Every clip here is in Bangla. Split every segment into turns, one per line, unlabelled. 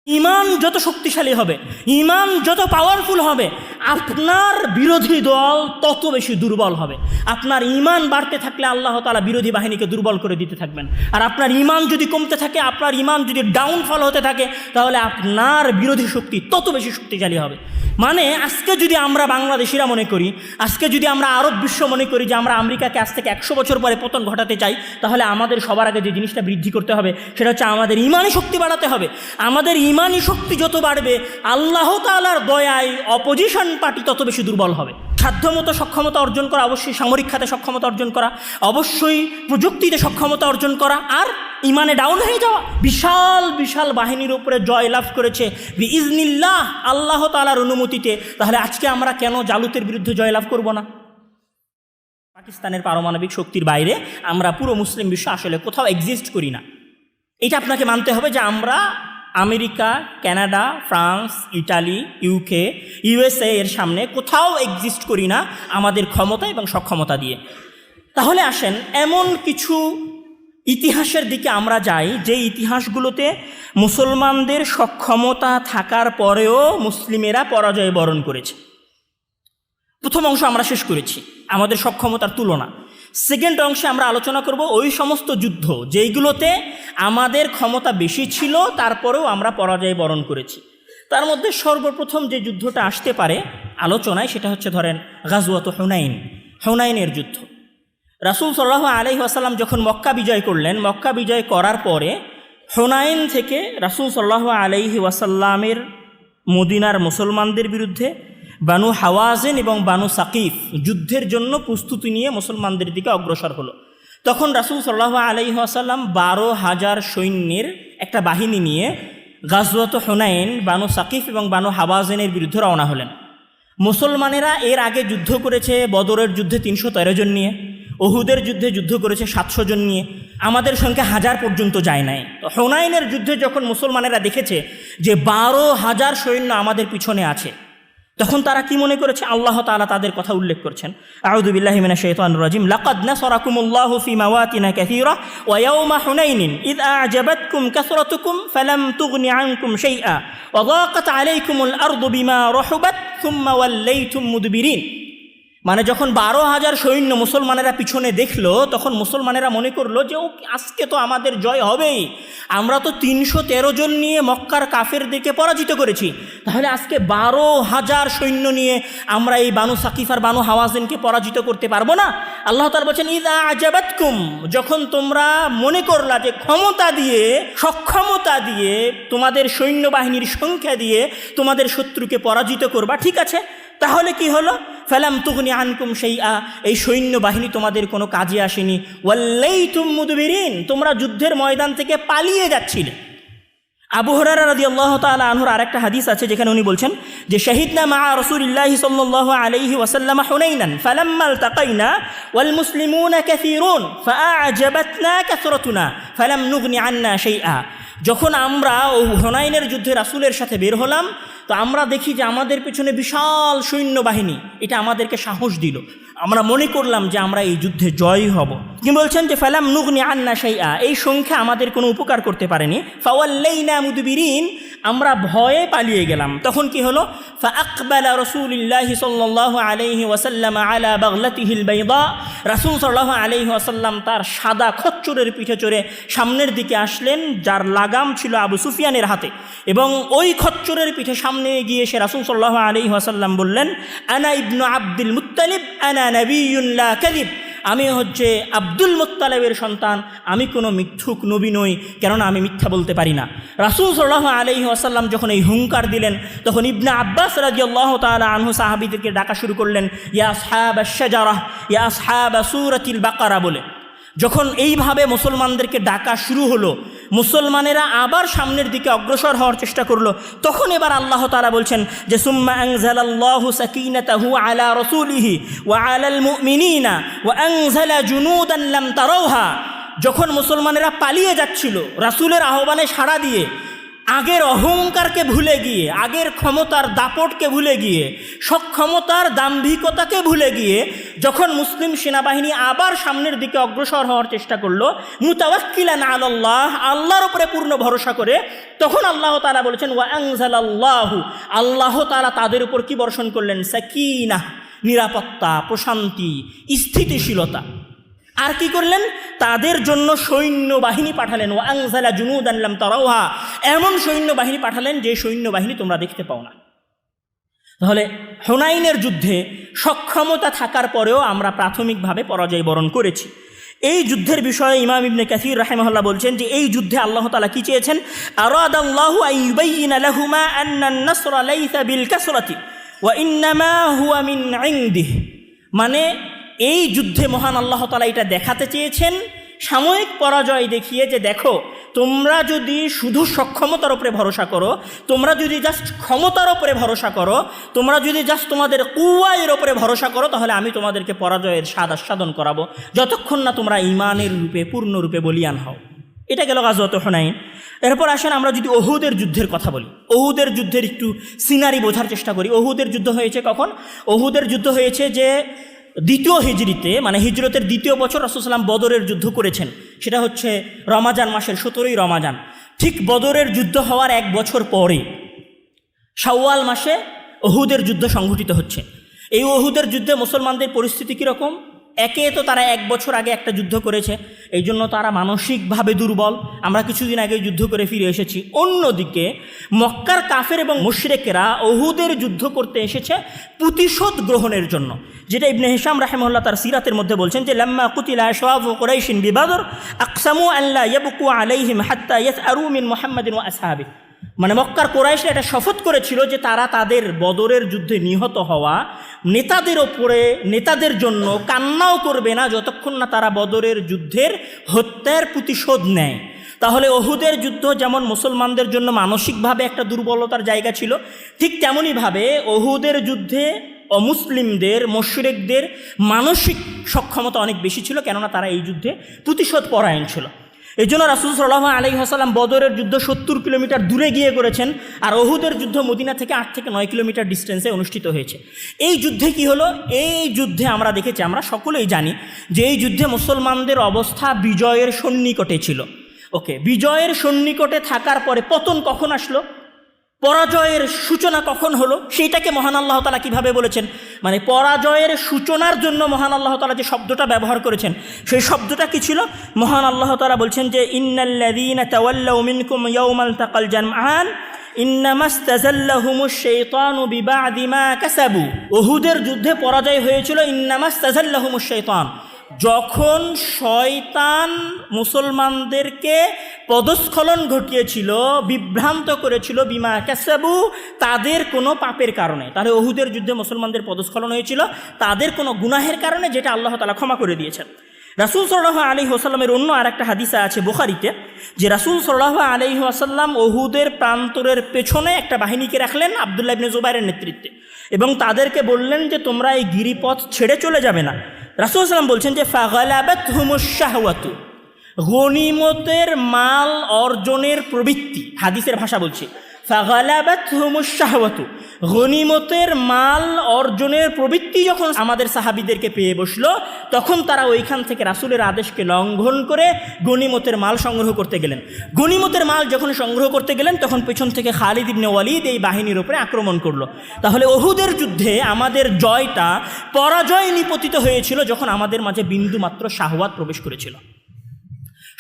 ইমান যত শক্তিশালী হবে, ইমান যত পাওয়ারফুল হবে, আপনার বিরোধী দল তত বেশি দুর্বল হবে। আপনার ইমান বাড়তে থাকলে আল্লাহ তাআলা বিরোধী বাহিনীকে দুর্বল করে দিতে থাকবেন। আর আপনার ইমান যদি কমতে থাকে, আপনার ইমান যদি ডাউনফল হতে থাকে, তাহলে আপনার বিরোধী শক্তি তত বেশি শক্তিশালী হবে। মানে আজকে যদি আমরা বাংলাদেশিরা মনে করি, আজকে যদি আমরা আরব বিশ্ব মনে করি যে আমরা আমেরিকাকে আজ থেকে 100 বছর পরে পতন ঘটাতে চাই, তাহলে আমাদের সবার আগে যে জিনিসটা বৃদ্ধি করতে হবে সেটা হচ্ছে আমাদের ইমানি শক্তি বাড়াতে হবে। আমাদের ইমানি শক্তি যত বাড়বে, আল্লাহ তাআলার দয়ায় অপোজিশন পার্টি তত বেশি দুর্বল হবে। সাধ্যমতো সক্ষমতা অর্জন করা, অবশ্যই সামরিক খাতে সক্ষমতা অর্জন করা, অবশ্যই প্রযুক্তিতে সক্ষমতা অর্জন করা, আর ইমানে ডাউন হয়ে যাওয়া। বিশাল বিশাল বাহিনীর উপরে জয় লাভ করেছে বিইজনিল্লাহ, আল্লাহ তাআলার অনুমতিতে। তাহলে আজকে আমরা কেন জালুতের বিরুদ্ধে জয় লাভ করব না? পাকিস্তানের পারমাণবিক শক্তির বাইরে আমরা পুরো মুসলিম বিশ্ব আসলে কোথাও এক্সিস্ট করি না। এটা আপনাকে মানতে হবে যে আমরা America, Canada, France, Italy, UK, USA এর সামনে কোথাও এক্সিস্ট করি না আমাদের ক্ষমতা এবং সক্ষমতা দিয়ে। তাহলে আসেন এমন কিছু ইতিহাসের দিকে আমরা যাই যে ইতিহাসগুলোতে মুসলমানদের সক্ষমতা থাকার পরেও মুসলিমেরা পরাজয় বরণ করেছে। প্রথম অংশ আমরা শেষ করেছি, আমাদের সক্ষমতার তুলনা। সেকেন্ড অংশে আমরা আলোচনা করব ওই সমস্ত যুদ্ধ যেইগুলোতে আমাদের ক্ষমতা বেশি ছিল, তারপরেও আমরা পরাজয় বরণ করেছি। তার মধ্যে সর্বপ্রথম যে যুদ্ধটা আসতে পারে আলোচনায়, সেটা হচ্ছে ধরেন গাজওয়াত হুনাইন, হুনাইনের যুদ্ধ। রাসূল সাল্লাল্লাহু আলাইহি ওয়াসাল্লাম যখন মক্কা বিজয় করলেন, মক্কা বিজয় করার পরে হুনাইন থেকে রাসূল সাল্লাল্লাহু আলাইহি ওয়াসাল্লামের মদিনার মুসলমানদের বিরুদ্ধে বানু হাওয়াজিন এবং বানু সাকিফ যুদ্ধের জন্য প্রস্তুতি নিয়ে মুসলমানদের দিকে অগ্রসর হলো। তখন রাসূল সাল্লাল্লাহু আলাইহি ওয়াসাল্লাম 12,000 সৈন্যের একটা বাহিনী নিয়ে গাজওয়াত হুনাইন, বানু সাকিফ এবং বানু হাওয়াজিনের বিরুদ্ধে রওনা হলেন। মুসলমানেরা এর আগে যুদ্ধ করেছে বদরের যুদ্ধে 313 জন নিয়ে, উহুদের যুদ্ধে যুদ্ধ করেছে 700 জন নিয়ে, আমাদের সংখ্যা 1000 পর্যন্ত যায় নাই। তো হুনাইনের যুদ্ধে যখন মুসলমানেরা দেখেছে যে 12,000 সৈন্য আমাদের পিছনে আছে, তখন তারা কি মনে করেছে? আল্লাহ তাআলা তাদের কথা উল্লেখ করছেন, আউযু বিল্লাহি মিনাশ শাইতানির রাজিম, লাকাদ নাসারাকুমুল্লাহু ফি মাওয়াতিন কাসীরা ওয়া ইয়াওমা হুনাইনিন ইয আ'জাবাতকুম কাসরাতুকুম ফালাম তুগনি আনকুম শাইআ ওয়া যাকাত আলাইকুমুল আরদু বিমা রাহুবাত সুম্মা ওয়াল্লাইতুম মুদবিরিন। মানে যখন 12,000 সৈন্য মুসলমানেরা পিছনে দেখলো, তখন মুসলমানেরা মনে করলো যে আজকে তো আমাদের জয় হবেই, আমরা তো 313 জন নিয়ে মক্কার কাফেরদেরকে পরাজিত করেছি, তাহলে আজকে 12,000 সৈন্য নিয়ে আমরা এই বানু সাকিফ আর বানু হাওয়াজিনকে পরাজিত করতে পারবো না। আল্লাহ তাআলা বলেছেন, ইযা আ'জাবাতকুম, যখন তোমরা মনে করলা যে ক্ষমতা দিয়ে, সক্ষমতা দিয়ে, তোমাদের সৈন্যবাহিনীর সংখ্যা দিয়ে তোমাদের শত্রুকে পরাজিত করবা, ঠিক আছে, তাহলে কি হলো? ফালাম তুগনি আনকুম শাইআ, এই সৈন্যবাহিনী তোমাদের কোনো কাজে আসেনি। ওয়াল্লাইতুম মুদবিরিন, তোমরা যুদ্ধের ময়দান থেকে পালিয়ে যাচ্ছিলে। আবু হুরায়রা রাদিয়াল্লাহু তাআলা আনহুর আরেকটা হাদিস আছে যেখানে উনি বলছেন যে শাহিদনা মা রাসূলিল্লাহি সাল্লাল্লাহু আলাইহি ওয়াসাল্লাম হুনাইনান ফালাম্মা ইলতাকাইনা ওয়াল মুসলিমুনা কাসীরুন ফাআ'জাবাতনা কাসরাতুনা ফালাম নুগনি আন্না শাইআ। যখন আমরা হুনাইনের যুদ্ধে রাসূলের সাথে বের হলাম, তো আমরা দেখি যে আমাদের পেছনে বিশাল সৈন্যবাহিনী, এটা আমাদেরকে সাহস দিল, আমরা মনে করলাম যে আমরা এই যুদ্ধে জয়ী হব। কি বলছেন যে ফালাম নুগনি আন্না শাইআ, এই সংখ্যা আমাদের কোনো উপকার করতে পারেনি। ফাওয়াল্লাইনা মুদবিরিন, আমরা ভয়ে পালিয়ে গেলাম। তখন কি হলো? ফাআকবালা রাসূলুল্লাহি সাল্লাল্লাহু আলাইহি ওয়াসাল্লাম আলা বাগলাতিহিল বাইদা, রাসূল সাল্লাল্লাহু আলাইহি ওয়াসাল্লাম তার সাদা খচ্চরের পিঠে চড়ে সামনের দিকে আসলেন, যার লাগাম ছিল আবু সুফিয়ানের হাতে, এবং ওই খচ্চরের পিঠে সামনে গিয়ে সে রাসূল সাল্লাল্লাহু আলাইহি ওয়াসাল্লাম বললেন, আনা ইবনু আব্দুল মুত্তালিব আনা নবিয়্যুন লা কাযিব, আমি হচ্ছে আব্দুল মুত্তালিবের সন্তান, আমি কোনো মিথ্যুক নবী নই, কেননা আমি মিথ্যা বলতে পারি না। রাসূল সাল্লাল্লাহু আলাইহি ওয়াসাল্লাম যখন এই হুঙ্কার দিলেন, তখন ইবনে আব্বাস রাদিয়াল্লাহু তাআলা আনহু সাহাবীদেরকে ডাকা শুরু করলেন, ইয়া আসহাবাশ শাজারাহ ইয়া আসহাবা সূরাতিল বাকারা বলে। যখন এইভাবে মুসলমানদেরকে ডাকা শুরু হলো, মুসলমানেরা আবার সামনের দিকে অগ্রসর হওয়ার চেষ্টা করলো। তখন এবার আল্লাহ তাআলা বলছেন যে সুম্মা আনজালাল্লাহু সাকিনাতাহু আলা রাসূলিহি ওয়া আলাল মুমিনিনা ওয়া আনজালা জুনুদান লাম তারাউহা। যখন মুসলমানেরা পালিয়ে যাচ্ছিল রাসূলের আহ্বানে সাড়া দিয়ে, আগের অহংকারকে ভুলে গিয়ে, আগের ক্ষমতার দাপটকে ভুলে গিয়ে, সক্ষমতার দাম্ভিকতাকে ভুলে গিয়ে যখন মুসলিম সেনাবাহিনী আবার সামনের দিকে অগ্রসর হওয়ার চেষ্টা করলো, মুতাওয়াক্কিলান আলাল্লাহ, আল্লাহর উপরে পূর্ণ ভরসা করে, তখন আল্লাহ তাআলা বলেছেন ওয়া আনজালাল্লাহু, আল্লাহ তাআলা তাদের উপর কি বর্ষণ করলেন? সাকিনাহ, নিরাপত্তা, প্রশান্তি, স্থিতিশীলতা। আর কি করলেন? তাদের জন্য সৈন্যবাহিনী পাঠালেন। ওয়া আনজালা জুনুদান লাম তারাউহা, এমন সৈন্যবাহিনী পাঠালেন যে সৈন্যবাহিনী তোমরা দেখতে পাও না। তাহলে হুনাইনের যুদ্ধে সক্ষমতা থাকার পরেও আমরা প্রাথমিকভাবে পরাজয় বরণ করেছি। এই যুদ্ধের বিষয়ে ইমাম ইবনে কাসির রাহিমাহুল্লাহ বলছেন যে এই যুদ্ধে আল্লাহ তাআলা কি চেয়েছেন? আরাদাল্লাহু আন ইউবাইয়িনা লাহুমা আন্না আন-নাসরা লাইসা বিল কাসরাতি ওয়া ইন্নামা হুয়া মিন ইনদিহি, মানে এই যুদ্ধে মহান আল্লাহ তাআলা এটা দেখাতে চেয়েছেন সাময়িক পরাজয় দেখিয়ে, যে দেখো তোমরা যদি শুধু সক্ষমতার উপরে ভরসা করো, তোমরা যদি জাস্ট ক্ষমতার উপরে ভরসা করো, তোমরা যদি জাস্ট তোমাদের কুওয়ায়ের উপরে ভরসা করো, তাহলে আমি তোমাদেরকে পরাজয়ের স্বাদ আস্বাদন করাবো যতক্ষণ না তোমরা ঈমানের রূপে পূর্ণরূপে বলিয়ান হও। এটা গেল গাজওয়াত হুনাইন। এরপর আসেন আমরা যদি উহুদের যুদ্ধের কথা বলি, উহুদের যুদ্ধের একটু সিনারি বোঝার চেষ্টা করি। উহুদের যুদ্ধ হয়েছে কখন? উহুদের যুদ্ধ হয়েছে যে দ্বিতীয় হিজরিতে, মানে হিজরতের দ্বিতীয় বছর রাসূল সাল্লাল্লাহু আলাইহি ওয়াসাল্লাম বদরের যুদ্ধ করেছেন। সেটা হচ্ছে রমাজান মাসের 17ই রমাজান। ঠিক বদরের যুদ্ধ হওয়ার এক বছর পরে শাওয়াল মাসে উহুদের যুদ্ধ সংঘটিত হচ্ছে। এই উহুদের যুদ্ধে মুসলমানদের পরিস্থিতি কীরকম? একে তো তারা এক বছর আগে একটা যুদ্ধ করেছে, এই জন্য তারা মানসিকভাবে দুর্বল। আমরা কিছুদিন আগে যুদ্ধ করে ফিরে এসেছি। অন্যদিকে মক্কার কাফের এবং মুশরিকরা উহুদের যুদ্ধ করতে এসেছে প্রতিশোধ গ্রহণের জন্য, যেটা ইবনে হিশাম রাহিমাহুল্লাহ তার সিরাতের মধ্যে বলছেন যে লাম্মা কুতিলা আশরাফু কুরাইশিন বিবদর আকসামু আল্লা ইয়াবকু আলাইহিম হাত্তা ইয়াসআরু মিন মুহাম্মাদিন ওয়া আসহাবিহি, মানে মক্কার কোরাইশরা এটা শপথ করেছিল যে তারা তাদের বদরের যুদ্ধে নিহত হওয়া নেতাদের জন্য কান্নাও করবে না যতক্ষণ না তারা বদরের যুদ্ধের হত্যার প্রতিশোধ নেয়। তাহলে উহুদের যুদ্ধ যেমন মুসলমানদের জন্য মানসিকভাবে একটা দুর্বলতার জায়গা ছিল, ঠিক তেমনইভাবে উহুদের যুদ্ধে অমুসলিমদের, মুশরিকদের মানসিক সক্ষমতা অনেক বেশি ছিল, কেননা তারা এই যুদ্ধে প্রতিশোধ পরায়ণ ছিল। এই জন্য রাসূল সাল্লাল্লাহু আলাইহি ওয়াসাল্লাম বদরের যুদ্ধ 70 কিলোমিটার দূরে গিয়ে করেছেন, আর উহুদের যুদ্ধ মদিনা থেকে 8 থেকে 9 কিলোমিটার ডিস্টেন্সে অনুষ্ঠিত হয়েছে। এই যুদ্ধে কি হলো? এই যুদ্ধে আমরা দেখেছি, আমরা সকলেই জানি যে এই যুদ্ধে মুসলমানদের অবস্থা বিজয়ের সন্নিকটে ছিল। ওকে, বিজয়ের সন্নিকটে থাকার পরে পতন কখন আসলো? পরাজয়ের সূচনা কখন হলো? সেইটাকে মহান আল্লাহ তাআলা কীভাবে বলেছেন? মানে পরাজয়ের সূচনার জন্য মহান আল্লাহ তাআলা যে শব্দটা ব্যবহার করেছেন, সেই শব্দটা কি ছিল? মহান আল্লাহ তাআলা বলছেন যে ইন্নাল্লাযীনা তাওয়াল্লাউ মিনকুম ইয়াওমাল তাকাল জামআন ইন্নামাস্তাযাল্লাহুমুশ শাইতানু বিবা'দি মা কাসাবু। উহুদের যুদ্ধে পরাজয় হয়েছিল ইন্নামাস্তাযাল্লাহুমুশ শাইতান, যখন শয়তান মুসলমানদেরকে পদস্খলন ঘটিয়েছিল, বিভ্রান্ত করেছিল, বিমা কাসাবু, তাদের কোনো পাপের কারণে। তাহলে উহুদের যুদ্ধে মুসলমানদের পদস্খলন হয়েছিল তাদের কোনো গুনাহের কারণে, যেটা আল্লাহ তাআলা ক্ষমা করে দিয়েছেন। রাসূল সাল্লাল্লাহু আলাইহি ওয়াসাল্লামের অন্য আর একটা হাদিসে আছে বুখারীতে, যে রাসূল সাল্লাল্লাহু আলাইহি ওয়াসাল্লাম উহুদের প্রান্তরের পেছনে একটা বাহিনীকে রাখলেন আব্দুল্লাহ ইবনে জুবাইরের নেতৃত্বে, এবং তাদেরকে বললেন যে তোমরা এই গিরিপথ ছেড়ে চলে যাবে না। রাসূল সাল্লাম বলছেন যে ফাগালাবাতহুমুশ শাহওয়াতু, গনিমতের মাল অর্জনের প্রবৃত্তি, হাদিসের ভাষা বলছে ফাগালাবাতহুমুশ শাহওয়াতু, গনিমতের মাল অর্জনের প্রবৃত্তি যখন আমাদের সাহাবীদেরকে পেয়ে বসলো, তখন তারা ওইখান থেকে রাসূলের আদেশকে লঙ্ঘন করে গনিমতের মাল সংগ্রহ করতে গেলেন। গনিমতের মাল যখন সংগ্রহ করতে গেলেন, তখন পেছন থেকে খালিদ ইবনে ওয়ালিদ এই বাহিনীর উপরে আক্রমণ করলো। তাহলে উহুদের যুদ্ধে আমাদের জয়টা পরাজয় নিপতিত হয়েছিল যখন আমাদের মাঝে বিন্দু মাত্র শাহওয়াত প্রবেশ করেছিল।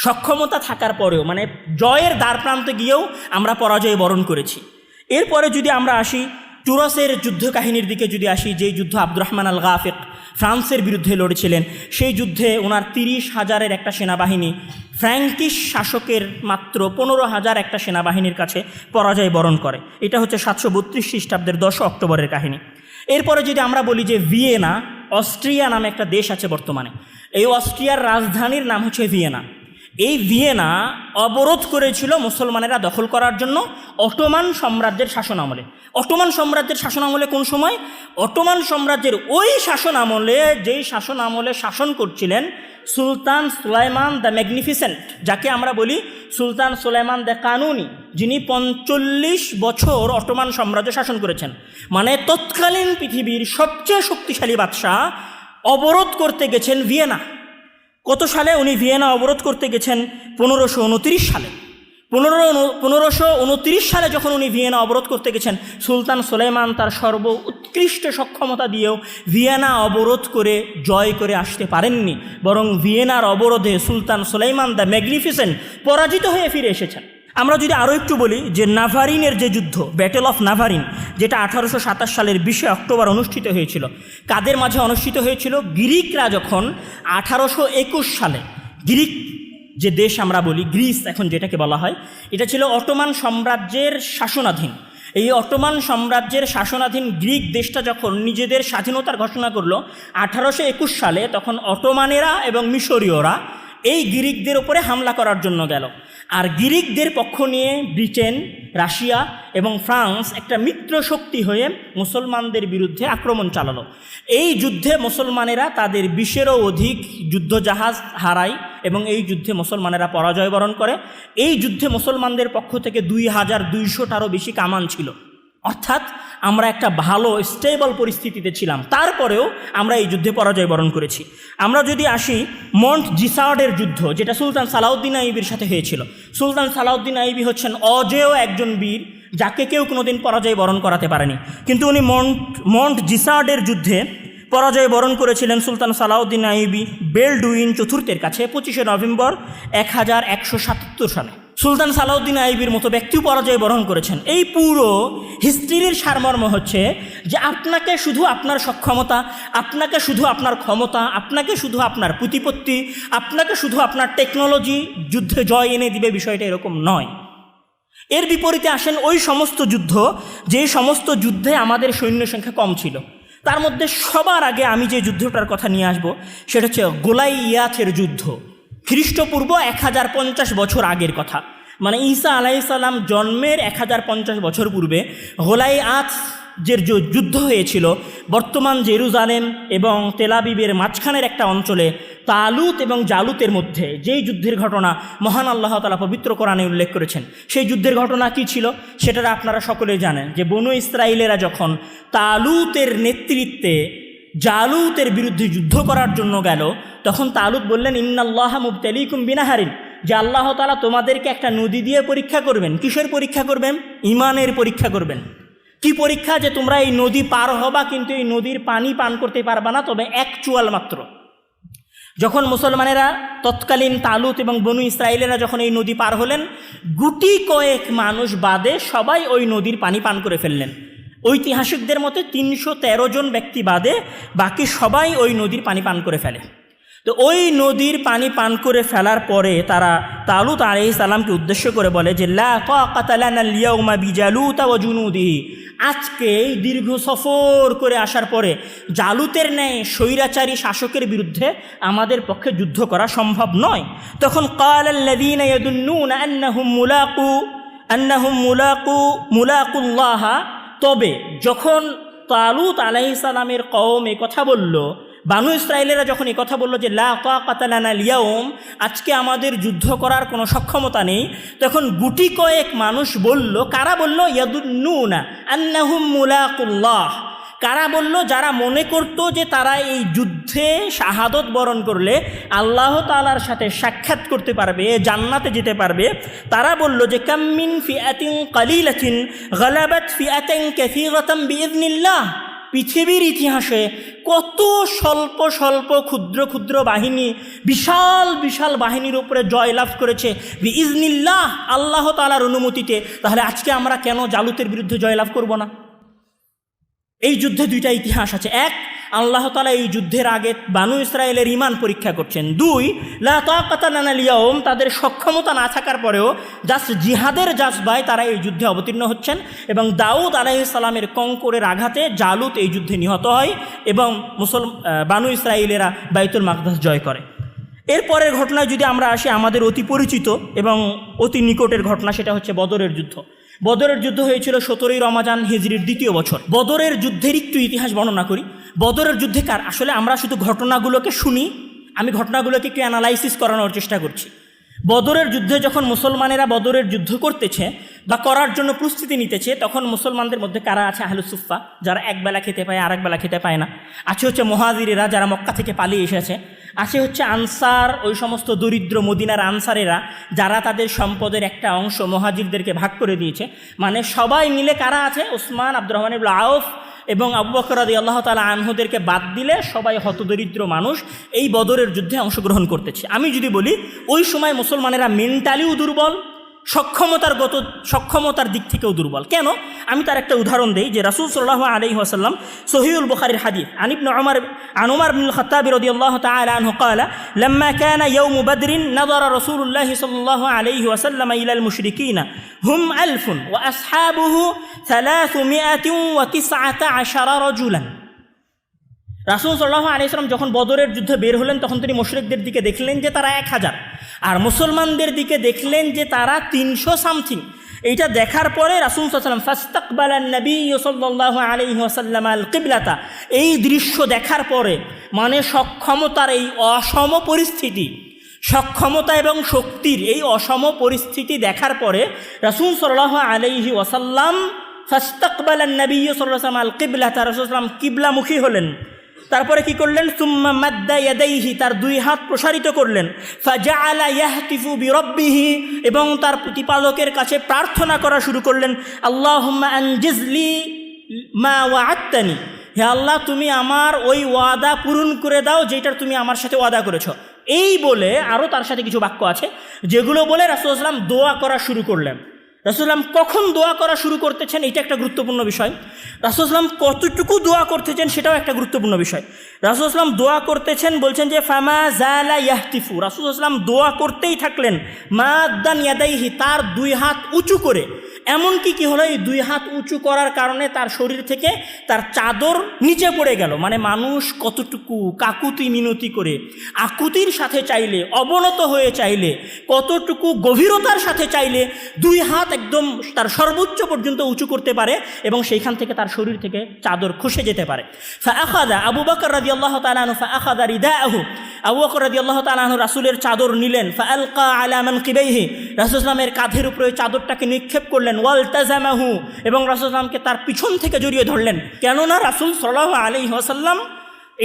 সক্ষমতা থাকার পরেও, মানে জয়ের দ্বার প্রান্তে গিয়েও আমরা পরাজয় বরণ করেছি। এরপরে যদি আমরা আসি তুরসের যুদ্ধ কাহিনীর দিকে, যদি আসি, যেই যুদ্ধ আব্দুর রহমান আল গাফিক ফ্রান্সের বিরুদ্ধে লড়েছিলেন, সেই যুদ্ধে ওনার 30,000-এর একটা সেনাবাহিনী ফ্র্যাঙ্কিশ শাসকের মাত্র 15,000 একটা সেনাবাহিনীর কাছে পরাজয় বরণ করে। এটা হচ্ছে 732 খ্রিস্টাব্দের 10 অক্টোবরের কাহিনী। এরপরে যদি আমরা বলি যে ভিয়েনা, অস্ট্রিয়া নামে একটা দেশ আছে বর্তমানে, এই অস্ট্রিয়ার রাজধানীর নাম হচ্ছে ভিয়েনা। এই ভিয়েনা অবরোধ করেছিল মুসলমানেরা দখল করার জন্য অটোমান সাম্রাজ্যের শাসনামলে। অটোমান সাম্রাজ্যের শাসনামলে কোন সময়? অটোমান সাম্রাজ্যের ওই শাসনামলে, যেই শাসনামলে শাসন করছিলেন সুলতান সুলাইমান দ্য ম্যাগনিফিসেন্ট, যাকে আমরা বলি সুলতান সুলাইমান দ্য কানুনি, যিনি 45 বছর অটোমান সাম্রাজ্য শাসন করেছেন। মানে তৎকালীন পৃথিবীর সবচেয়ে শক্তিশালী বাদশাহ অবরোধ করতে গেছেন ভিয়েনা। কত সালে উনি ভিয়েনা অবরোধ করতে গেছেন? 1529 সালে। 1529 সালে যখন উনি ভিয়েনা অবরোধ করতে গেছেন, সুলতান সুলাইমান তার সর্ব উৎকৃষ্ট সক্ষমতা দিয়েও ভিয়েনা অবরোধ করে জয় করে আসতে পারেননি, বরং ভিয়েনার অবরোধে সুলতান সুলাইমান দ্য ম্যাগনিফিসেন্ট পরাজিত হয়ে ফিরে এসেছেন। আমরা যদি আরও একটু বলি যে নাভারিনের যে যুদ্ধ, ব্যাটেল অফ নাভারিন, যেটা 1827 সালের 20 অক্টোবর অনুষ্ঠিত হয়েছিল, কাদের মাঝে অনুষ্ঠিত হয়েছিল? গ্রিকরা যখন 1821 সালে, গ্রিক যে দেশ আমরা বলি গ্রিস এখন যেটাকে বলা হয়, এটা ছিল অটোমান সাম্রাজ্যের শাসনাধীন। এই অটোমান সাম্রাজ্যের শাসনাধীন গ্রিক দেশটা যখন নিজেদের স্বাধীনতার ঘোষণা করলো 1821 সালে, তখন অটোমানেরা এবং মিশরীয়রা এই গ্রিকদের উপরে হামলা করার জন্য গেল। আর গ্রিকদের পক্ষ নিয়ে ব্রিটেন, রাশিয়া এবং ফ্রান্স একটা মিত্র শক্তি হয়ে মুসলমানদের বিরুদ্ধে আক্রমণ চালালো। এই যুদ্ধে মুসলমানেরা তাদের 20-এরও অধিক যুদ্ধজাহাজ হারায় এবং এই যুদ্ধে মুসলমানেরা পরাজয় বরণ করে। এই যুদ্ধে মুসলমানদের পক্ষ থেকে 2200টারও বেশি কামান ছিল। অর্থাৎ আমরা একটা ভালো স্টেবল পরিস্থিতিতে ছিলাম, তারপরেও আমরা এই যুদ্ধে পরাজয় বরণ করেছি। আমরা যদি আসি মন্ট জিসার্ডের যুদ্ধ, যেটা সুলতান সালাউদ্দিন আইয়ুবীর সাথে হয়েছিল। সুলতান সালাউদ্দিন আইয়ুবী হচ্ছেন অজেয় একজন বীর, যাকে কেউ কোনোদিন পরাজয় বরণ করাতে পারেনি, কিন্তু উনি মন্ট জিসার্ডের যুদ্ধে পরাজয় বরণ করেছিলেন সুলতান সালাউদ্দিন আইয়ুবী বেলডুইন চতুর্থের কাছে 25শে নভেম্বর 1177 সালে। সুলতান সালাউদ্দিন আইয়ুবীর মতো ব্যক্তিও পরাজয় বরণ করেছেন। এই পুরো হিস্ট্রির সারমর্ম হচ্ছে যে আপনাকে শুধু আপনার সক্ষমতা, আপনাকে শুধু আপনার ক্ষমতা, আপনাকে শুধু আপনার প্রতিপত্তি, আপনাকে শুধু আপনার টেকনোলজি যুদ্ধে জয় এনে দিবে, বিষয়টা এরকম নয়। এর বিপরীতে আসেন ওই সমস্ত যুদ্ধ, যে সমস্ত যুদ্ধে আমাদের সৈন্য সংখ্যা কম ছিল। তার মধ্যে সবার আগে আমি যে যুদ্ধটার কথা নিয়ে আসব সেটা হচ্ছে গোলাইয়াথের যুদ্ধ। খ্রিস্টপূর্ব 1050 বছর আগের কথা, মানে ঈসা আলাইহিস সালাম জন্মের 1050 বছর পূর্বে গোলাইয়াথ যে যুদ্ধ হয়েছিল বর্তমান জেরুজালেম এবং তেল আবিবের মাঝখানের একটা অঞ্চলে তালুত এবং জালুতের মধ্যে, যেই যুদ্ধের ঘটনা মহান আল্লাহ তাআলা পবিত্র কোরআনে উল্লেখ করেছেন। সেই যুদ্ধের ঘটনা কি ছিল সেটা আপনারা সকলে জানেন, যে বনু ইসরাইলেরা যখন তালুতের নেতৃত্বে জালুতের বিরুদ্ধে যুদ্ধ করার জন্য গেল, তখন তালুত বললেন ইন্নাল্লাহা মুবতালিকুম বিনাহারিন, যে আল্লাহ তাআলা তোমাদেরকে একটা নদী দিয়ে পরীক্ষা করবেন। কিসের পরীক্ষা করবেন? ঈমানের পরীক্ষা করবেন। কি পরীক্ষা? যে তোমরা এই নদী পার হবা, কিন্তু এই নদীর পানি পান করতে পারবা না, তবে এক চুয়াল মাত্র। যখন মুসলমানেরা তৎকালীন তালুত এবং বনু ইসরাইলেরা যখন এই নদী পার হলেন, গুটি কয়েক মানুষ বাদে সবাই ওই নদীর পানি পান করে ফেললেন। ঐতিহাসিকদের মতে 313 জন ব্যক্তি বাদে বাকি সবাই ওই নদীর পানি পান করে ফেলে। তো ওই নদীর পানি পান করে ফেলার পরে তারা তালুত আলাইহিস সালামকে উদ্দেশ্য করে বলে যে লা তাকাতা লানা আল-ইয়াউমা বিজালুতা ওয়া জুনুদিহি, আজকে এই দীর্ঘ সফর করে আসার পরে জালুতের ন্যায় স্বৈরাচারী শাসকের বিরুদ্ধে আমাদের পক্ষে যুদ্ধ করা সম্ভব নয়। তখন ক্বালাল্লাযীনা ইয়াদুন্নুনা আন্নাহুম মুলাকুল্লাহ, তবে যখন তালুত আলাইহিস সালামের কওম এই কথা বলল, বানু ইসরাইলেরা যখন এই কথা বলল যে লা তাকাতা লানা আল-ইয়াউম, আজকে আমাদের যুদ্ধ করার কোনো সক্ষমতা নেই, তখন গুটি কয়েক মানুষ বলল, কারা বলল? ইয়াদুন্নুনা আন্নাহুম মুলাকুল্লাহ, কারা বলল? যারা মনে করত যে তারা এই যুদ্ধে শাহাদত বরণ করলে আল্লাহ তাআলার সাথে সাক্ষাৎ করতে পারবে, জান্নাতে যেতে পারবে, তারা বলল যে কাম মিন ফিআতিন কালিলাতিন গালাবাত ফিআতান কাসীরাতান বিইذনিল্লাহ, পৃথিবীর ইতিহাসে কত স্বল্প স্বল্প ক্ষুদ্র ক্ষুদ্র বাহিনী বিশাল বিশাল বাহিনীর উপরে জয়লাভ করেছে বিইذনিল্লাহ, আল্লাহ তাআলার অনুমতিতে। তাহলে আজকে আমরা কেন জালুতের বিরুদ্ধে জয়লাভ করব না? এই যুদ্ধে দুইটা ইতিহাস আছে। এক, আল্লাহ তাআলা এই যুদ্ধের আগে বানু ইসরায়েলের ঈমান পরীক্ষা করছেন। দুই, লা তাকাতা লানা আল-ইয়াউম, তাদের সক্ষমতা না থাকার পরেও জাস্ট জিহাদের জাজবায় তারা এই যুদ্ধে অবতীর্ণ হচ্ছেন এবং দাউদ আলাইহিস সালামের কঙ্করের আঘাতে জালুত এই যুদ্ধে নিহত হয় এবং বানু ইসরায়েলেরা বাইতুল মাকদাস জয় করে। এরপরের ঘটনায় যদি আমরা আসি, আমাদের অতি পরিচিত এবং অতি নিকটের ঘটনা, সেটা হচ্ছে বদরের যুদ্ধ। বদরের যুদ্ধ হয়েছিল 17ই রমাজান হিজরির 2য় বছর। বদরের যুদ্ধের একটু ইতিহাস বর্ণনা করি। বদরের যুদ্ধে আসলে আমরা শুধু ঘটনাগুলোকে শুনি, আমি ঘটনাগুলোকে একটু অ্যানালাইসিস করানোর চেষ্টা করছি। বদরের যুদ্ধে যখন মুসলমানেরা বদরের যুদ্ধ করতেছে বা করার জন্য প্রস্তুতি নিতেছে, তখন মুসলমানদের মধ্যে কারা আছে? আহলুস সুফা, যারা একবেলা খেতে পায় আর একবেলা খেতে পায় না। আছে হচ্ছে মুহাজিরেরা, যারা মক্কা থেকে পালিয়ে এসেছে। আছে হচ্ছে আনসার, ওই সমস্ত দরিদ্র মদিনার আনসারেরা, যারা তাদের সম্পদের একটা অংশ মুহাজিরদেরকে ভাগ করে দিয়েছে। মানে সবাই মিলে কারা আছে? ওসমান, আব্দুর রহমান ইবনে আউফ এবং আবু বকর রাদিয়াল্লাহু তাআলা আনহুদেরকে বাদ দিলে সবাই হতদরিদ্র মানুষ এই বদরের যুদ্ধে অংশগ্রহণ করতেছে। আমি যদি বলি, ওই সময় মুসলমানেরা মেন্টালিও দুর্বল, সক্ষমতার দিক থেকেও দুর্বল। কেন? আমি তার একটা উদাহরণ দেই, যে রাসূল সাল্লাল্লাহু আলাইহি ওয়াসাল্লাম, সহিহুল বুখারীর হাদিস, আন উমর ইবনুল খাত্তাব রাদিয়াল্লাহু তাআলা আনহু قال لما كان يوم بدر نظر رسول الله صلى الله عليه وسلم الى المشركين هم 1000 واصحابه 319 رجلا। রাসূল সাল্লাল্লাহু আলাইহি ওয়াসাল্লাম যখন বদরের যুদ্ধে বের হলেন, তখন তিনি মুশরিকদের দিকে দেখলেন যে তারা 1000, আর মুসলমানদের দিকে দেখলেন যে তারা 300 সামথিং। এইটা দেখার পরে রাসূল সাল্লাল্লাহু আলাইহি ওয়াসাল্লাম ফাস্তাকবালান নবী সাল্লাল্লাহু আলাইহি ওয়াসাল্লাম আল কিবলাতা, এই দৃশ্য দেখার পরে, মানে সক্ষমতার এই অসম পরিস্থিতি, সক্ষমতা এবং শক্তির এই অসম পরিস্থিতি দেখার পরে রাসূল সাল্লাল্লাহু আলাইহি ওয়াসাল্লাম ফাস্তাকবালান নবী সাল্লাল্লাহু আলাইহি ওয়াসাল্লাম আল কিবলাতা, রাসূল সাল্লাল্লাহু আলাইহি ওয়াসাল্লাম কিবলামুখী হলেন। তারপরে কি করলেন? সুম্মা মাদ্দা ইয়াদাইহি, তার দুই হাত প্রসারিত করলেন। ফাজাআলা ইয়াহতিফু বিরাব্বিহি, এবং তার প্রতিপালকের কাছে প্রার্থনা করা শুরু করলেন, আল্লাহুম্মা আনজিজলি মা ওয়া'আদতানি, হে আল্লাহ, তুমি আমার ওই ওয়াদা পূরণ করে দাও যেটার তুমি আমার সাথে ওয়াদা করেছো। এই বলে আরও তার সাথে কিছু বাক্য আছে, যেগুলো বলে রাসূল সাল্লাল্লাহু আলাইহি ওয়াসাল্লাম দোয়া করা শুরু করলেন। রাসূল সাল্লাল্লাহু আলাইহি ওয়াসাল্লাম কখন দোয়া করা শুরু করতেছেন, এটা একটা গুরুত্বপূর্ণ বিষয়। রাসূল সাল্লাল্লাহু আলাইহি ওয়াসাল্লাম কতটুকু দোয়া করতেছেন, সেটাও একটা গুরুত্বপূর্ণ বিষয়। রাসূল সাল্লাল্লাহু আলাইহি ওয়াসাল্লাম দোয়া করতেছেন, বলছেন যে ফামা জালা ইয়াহতিফু, রাসূল সাল্লাল্লাহু আলাইহি ওয়াসাল্লাম দোয়া করতেই থাকলেন, মাদ্দান ইয়াদাইহি, তার দুই হাত উঁচু করে। এমনকি কি হলো, এই দুই হাত উঁচু করার কারণে তার শরীর থেকে তার চাদর নিচে পড়ে গেল। মানে মানুষ কতটুকু কাকুতি মিনতি করে, আকুতির সাথে চাইলে, অবনত হয়ে চাইলে, কতটুকু গভীরতার সাথে চাইলে দুই হাত একদম তার সর্বোচ্চ পর্যন্ত উঁচু করতে পারে, এবং সেইখান থেকে তার শরীর থেকে চাদর খসে যেতে পারে। ফাআখাযা আবু বকর রাদিয়াল্লাহু তাআলা আনহু ফাআখাযা রিদাআহু, আবু বকর রাদিয়াল্লাহু তাআলা আনহু রাসূলের চাদর নিলেন। ফাআলকা আলা মানকিবাইহি, রাসূল সাল্লাল্লাহু আলাইহি ওয়াসাল্লামের কাঁধের উপরে ওই চাদরটাকে নিক্ষেপ করলেন। ওয়ালতাজামাহু, এবং রাসূল সাল্লাল্লাহু আলাইহি ওয়াসাল্লামকে তার পিছন থেকে জড়িয়ে ধরলেন। কেননা রাসূল সাল্লাল্লাহু আলাইহি ওয়াসাল্লাম,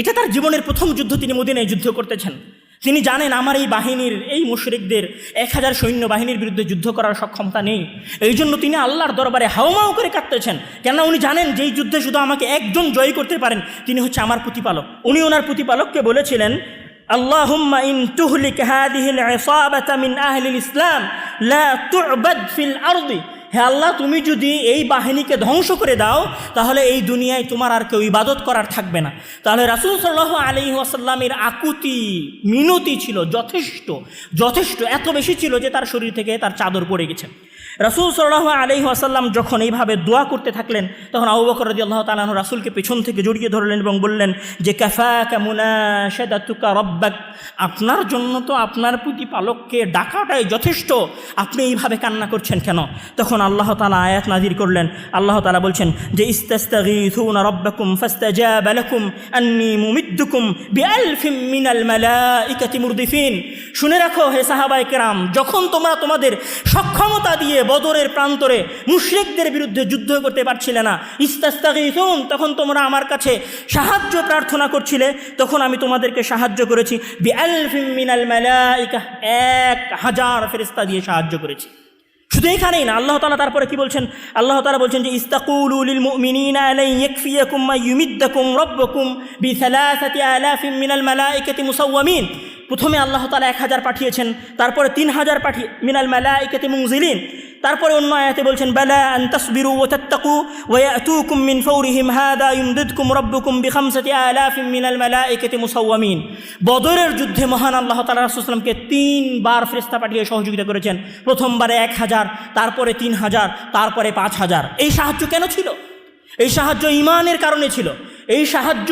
এটা তার জীবনের প্রথম যুদ্ধ, তিনি মদিনায় যুদ্ধ করতেছেন। তিনি জানেন আমার এই বাহিনীর, এই মুশরিকদের 1000 সৈন্য বাহিনীর বিরুদ্ধে যুদ্ধ করার সক্ষমতা নেই। এই জন্য তিনি আল্লাহর দরবারে হাউমাউ করে কাঁদতেছেন, কেননা উনি জানেন যে এই যুদ্ধে শুধু আমাকে একজন জয় করতে পারেন, তিনি হচ্ছে আমার প্রতিপালক। উনি ওনার প্রতিপালককে বলেছিলেন, আল্লাহুম্মা ইন তুহলিক হাদিহিল ইসাবাতা মিন আহলিল ইসলাম লা তু'বাদ ফিল আরদি, হে আল্লাহ, তুমি যদি এই বাহিনীকে ধ্বংস করে দাও, তাহলে এই দুনিয়ায় তোমার আর কেউ ইবাদত করার থাকবে না। তাহলে রাসূল সাল্লাল্লাহু আলাইহি ওয়াসাল্লামের আকুতি মিনতি ছিল যথেষ্ট, এত বেশি ছিল যে তার শরীর থেকে তার চাদর পড়ে গেছে। রাসূল সাল্লাল্লাহু আলাইহি ওয়াসাল্লাম যখন এইভাবে দোয়া করতে থাকলেন, তখন আবু বকর রাদিয়াল্লাহু তাআলা আনহু রাসূলকে পেছন থেকে জড়িয়ে ধরলেন এবং বললেন যে কাফাকা মুনাশাদাতুকা রাব্বাক, আপনার জন্য তো আপনার প্রতিপালককে ডাকাটাই যথেষ্ট, আপনি এইভাবে কান্না করছেন কেন? তখন আল্লাহ তাআলা আয়াত নাযিল করলেন। আল্লাহ তাআলা বলছেন যে ইস্তাস্তাগীথুনা রাব্বাকুম ফাস্তাজাবা লাকুম আন্নী মুমিদ্দুকুম বিআলফিম মিনাল মালাইকাতি মুরদিফিন। শুনে রাখো হে সাহাবায়ে কেরাম, যখন তোমরা তোমাদের সক্ষমতা দিয়ে বদরের প্রান্তরে মুশরিকদের বিরুদ্ধে যুদ্ধ করতে পারছিলে না, ইস্তাস্তাগীথুন, তখন তোমরা আমার কাছে সাহায্য প্রার্থনা করছিলে, তখন আমি তোমাদেরকে সাহায্য করেছি। বিআলফিম মিনাল মালাইকা, 1000 ফেরেশতা দিয়ে সাহায্য করেছি। শুধু এখানেই না, আল্লাহ তাআলা তারপরে কি বলছেন? আল্লাহ তাআলা বলছেন যে ইস্তাকুলু লিল মুমিনিনা আলাই ইয়াকফিয়াকুম মা ইউমিদ্দাকুম রাব্বুকুম বিসালাসাতি আলাফিম মিনাল মালাইকাতি মুসাওয়ামিন। প্রথমে আল্লাহ তাআলা 1000 পাঠিয়েছেন, তারপরে 3000 পাঠিয়ে মিনাল মালাইকাতি মুনজিলিন। তারপরে অন্য আয়াতে বলছেন বালা আন তাসবিরু ওয়া তাত্তাকু ওয়া ইয়াতুকুম মিন ফাওরিহিম হাদা ইউমদিদকুম রাব্বুকুম বিখামসাতি আলাফিম মিনাল মালাইকাতি মুসাওয়ামিন। বদরের যুদ্ধে মহান আল্লাহ তাআলা রাসূল সাল্লাল্লাহু আলাইহি ওয়াসাল্লামকে 3 বার ফেরেশতা পাঠিয়ে সহযোগিতা করেছেন। প্রথমবারে 1000, তারপরে 3000, তারপরে 5000। এই সাহায্য কেন ছিল? এই সাহায্য ঈমানের কারণে ছিল। এই সাহায্য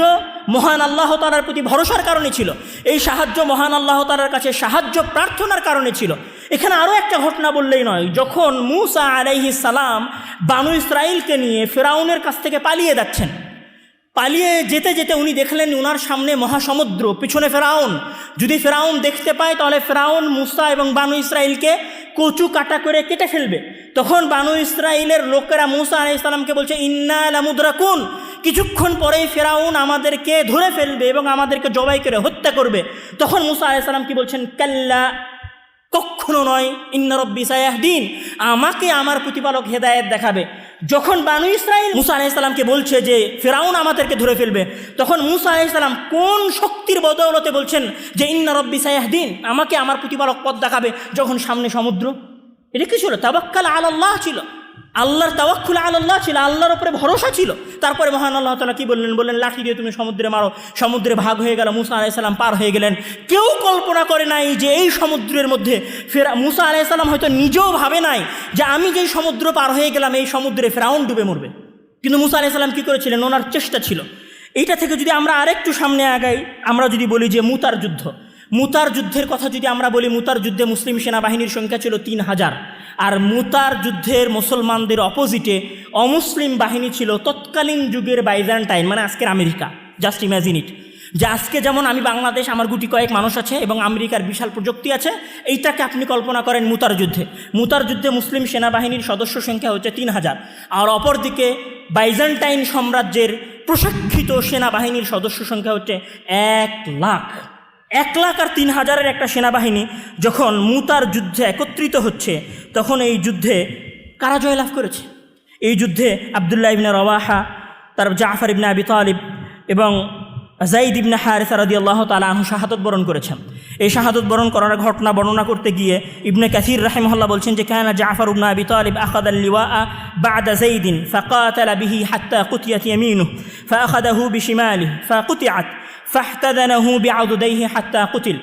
মহান আল্লাহ তাআলার প্রতি ভরসার কারণে ছিল, এই সাহায্য মহান আল্লাহ তাআলার কাছে সাহায্য প্রার্থনার কারণে ছিল। এখানে আরও একটা ঘটনা বললেই নয়, যখন মূসা আলাইহিস সালাম বানু ইসরাইলকে নিয়ে ফেরাউনের কাছ থেকে পালিয়ে যাচ্ছেন, পালিয়ে যেতে যেতে উনি দেখলেন উনার সামনে মহাসমুদ্র, পিছনে ফেরাউন। যদি ফেরাউন দেখতে পায় তাহলে ফেরাউন মূসা এবং বানু ইসরাইলকে কচু কাটা করে কেটে ফেলবে। তখন বানু ইসরাইলের লোকেরা মূসা আলাইহিস সালামকে বলছে, ইন্না লামুদরাকুন, কিছুক্ষণ পরেই ফেরাউন আমাদেরকে ধরে ফেলবে এবং আমাদেরকে জবাই করে হত্যা করবে। তখন মূসা আলাইহিস সালাম কি বলছেন, কাল্লা, কখনো নয়, ইন্না রব্বি সায়াহদিন, আমাকে আমার প্রতিপালক হেদায়েত দেখাবে। যখন বানু ইসরাইল মূসা আলাইহিস সালামকে বলছে যে ফেরাউন আমাদেরকে ধরে ফেলবে, তখন মূসা আলাইহিস সালাম কোন শক্তির বদৌলতে বলছেন যে ইন্না রব্বি সায়াহদিন, আমাকে আমার প্রতিপালক পথ দেখাবে, যখন সামনে সমুদ্র? এটা কি ছিল? তাওয়াক্কুল আলাল্লাহ ছিল, আল্লাহর তাওয়াক্কুল আলাল্লাহ ছিল, আল্লাহর উপরে ভরসা ছিল। তারপরে মহান আল্লাহ তাআলা কি বললেন? বললেন লাঠি দিয়ে তুমি সমুদ্রে মারো, সমুদ্রে ভাগ হয়ে গেল, মূসা আলাইহিস সালাম পার হয়ে গেলেন। কেউ কল্পনা করে নাই যে এই সমুদ্রের মধ্যে মূসা আলাইহিস সালাম হয়তো নিজেও ভাবে নাই যে আমি যেই সমুদ্র পার হয়ে গেলাম এই সমুদ্রে ফেরাউন ডুবে মরবে। কিন্তু মূসা আলাইহিস সালাম কী করেছিলেন? ওনার চেষ্টা ছিল। এইটা থেকে যদি আমরা আরেকটু সামনে আগাই, আমরা যদি বলি যে মুতার যুদ্ধ, মুতার যুদ্ধের কথা যদি আমরা বলি, মুতার যুদ্ধে মুসলিম সেনাবাহিনীর সংখ্যা ছিল 3000, আর মুতার যুদ্ধের মুসলমানদের অপোজিটে অমুসলিম বাহিনী ছিল তৎকালীন যুগের বাইজান্টাইন, মানে আজকের আমেরিকা। জাস্ট ইম্যাজিন ইট, যে আজকে যেমন আমি বাংলাদেশ, আমার গুটি কয়েক মানুষ আছে এবং আমেরিকার বিশাল প্রযুক্তি আছে, এইটাকে আপনি কল্পনা করেন মুতার যুদ্ধে। মুতার যুদ্ধে মুসলিম সেনাবাহিনীর সদস্য সংখ্যা হচ্ছে 3000, আর অপরদিকে বাইজান্টাইন সাম্রাজ্যের প্রশিক্ষিত সেনাবাহিনীর সদস্য সংখ্যা হচ্ছে 1,00,000। 1,00,000 আর 3000-এর একটা সেনাবাহিনী যখন মুতার যুদ্ধে একত্রিত হচ্ছে, তখন এই যুদ্ধে কারা জয়লাভ করেছে? এই যুদ্ধে আবদুল্লাহ ইবনে রওয়াহা, তারপর জাফর ইবনে আবি তালিব এবং যায়েদ ইবনে হারিসা রাদিয়াল্লাহু তাআলা আনহু শাহাদাত বরণ করেছেন। এই শাহাদাত বরণ করার ঘটনা বর্ণনা করতে গিয়ে ইবনে কাসির রাহিমাহুল্লাহ বলছেন যে কানা জাফর ইবনে আবি তালিব আখাযা আল-লিওয়া বা'দা যায়েদ ফাকাতালা বিহি হাত্তা কুতিয়াত ইয়ামিনুহু ফাআখাযাহু বিশিমালিহি ফাকুতিআত ফাহতাদানাহু বিআদুদাইহি হাত্তা কুতিল।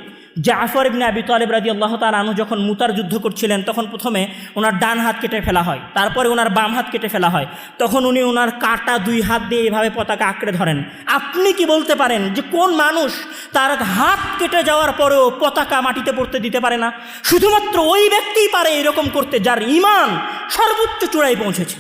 জাফর ইবনে আবি তালিব রাদিয়াল্লাহু তাআলা আনহু যখন মুতার যুদ্ধ করছিলেন, তখন প্রথমে ওনার ডান হাত কেটে ফেলা হয়, তারপরে ওনার বাম হাত কেটে ফেলা হয়। তখন উনি ওনার কাটা 2 হাত দিয়ে এভাবে পতাকা আঁকড়ে ধরেন। আপনি কি বলতে পারেন যে কোন মানুষ তার হাত কেটে যাওয়ার পরেও পতাকা মাটিতে পড়তে দিতে পারে না? শুধুমাত্র ওই ব্যক্তিই পারে এরকম করতে যার ঈমান সর্বোচ্চ চূড়ায় পৌঁছেছে।